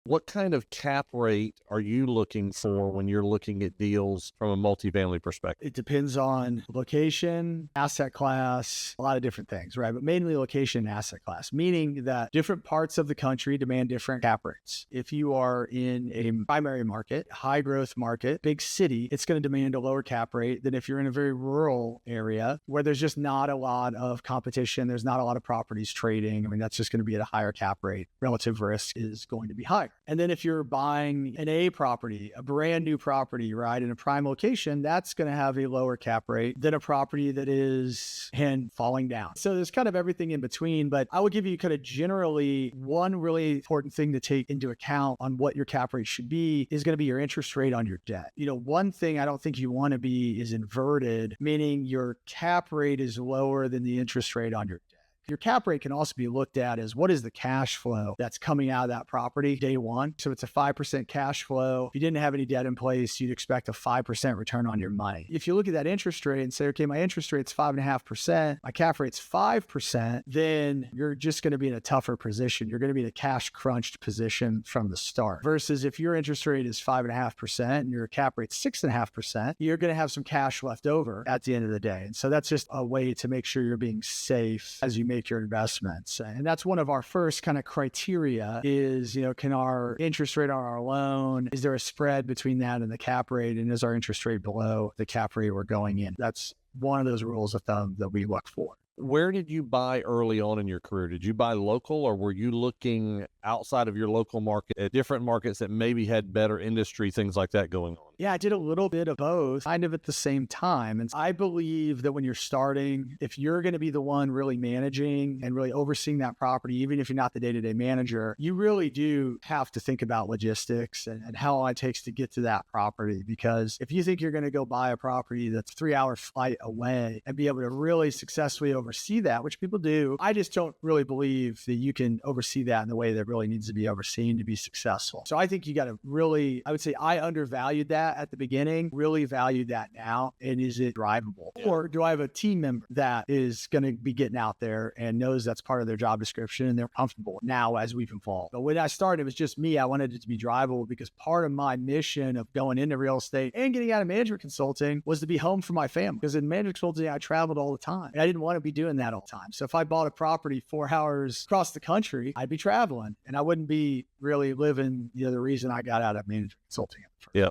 What kind of cap rate are you looking for when you're looking at deals from a multifamily perspective? It depends on location, asset class, a lot of different things, right? But mainly location and asset class, meaning that different parts of the country demand different cap rates. If you are in a primary market, high growth market, big city, it's going to demand a lower cap rate than if you're in a very rural area where there's just not a lot of competition. There's not a lot of properties trading. I mean, that's just going to be at a higher cap rate. Relative risk is going to be higher. And then if you're buying an A property, a brand new property, right, in a prime location, that's going to have a lower cap rate than a property that is falling down. So there's kind of everything in between, but I would give you kind of generally one really important thing to take into account on what your cap rate should be is going to be your interest rate on your debt. One thing I don't think you want to be is inverted, meaning your cap rate is lower than the interest rate on your debt. Your cap rate can also be looked at as what is the cash flow that's coming out of that property day one. So it's a 5% cash flow. If you didn't have any debt in place, you'd expect a 5% return on your money. If you look at that interest rate and say, okay, my interest rate's 5.5%, my cap rate's 5%, then you're just going to be in a tougher position. You're going to be in a cash crunched position from the start. Versus if your interest rate is 5.5% and your cap rate's 6.5%, you're going to have some cash left over at the end of the day. And so that's just a way to make sure you're being safe as you make your investments. And that's one of our first kind of criteria is, can our interest rate on our loan, is there a spread between that and the cap rate? And is our interest rate below the cap rate we're going in? That's one of those rules of thumb that we look for. Where did you buy early on in your career? Did you buy local or were you looking outside of your local market at different markets that maybe had better industry, things like that going on? Yeah, I did a little bit of both kind of at the same time. And I believe that when you're starting, if you're going to be the one really managing and really overseeing that property, even if you're not the day-to-day manager, you really do have to think about logistics and how long it takes to get to that property. Because if you think you're going to go buy a property that's a 3-hour flight away and be able to really successfully oversee that, which people do, I just don't really believe that you can oversee that in the way that really needs to be overseen to be successful. So I think you got to really, I would say I undervalued that at the beginning, really valued that now. And is it drivable? Yeah. Or do I have a team member that is going to be getting out there and knows that's part of their job description and they're comfortable now as we've evolved? But when I started, it was just me. I wanted it to be drivable because part of my mission of going into real estate and getting out of management consulting was to be home for my family. Because in management consulting, I traveled all the time and I didn't want to be doing that all the time. So if I bought a property 4 hours across the country, I'd be traveling and I wouldn't be really living the reason I got out of management consulting. Yeah.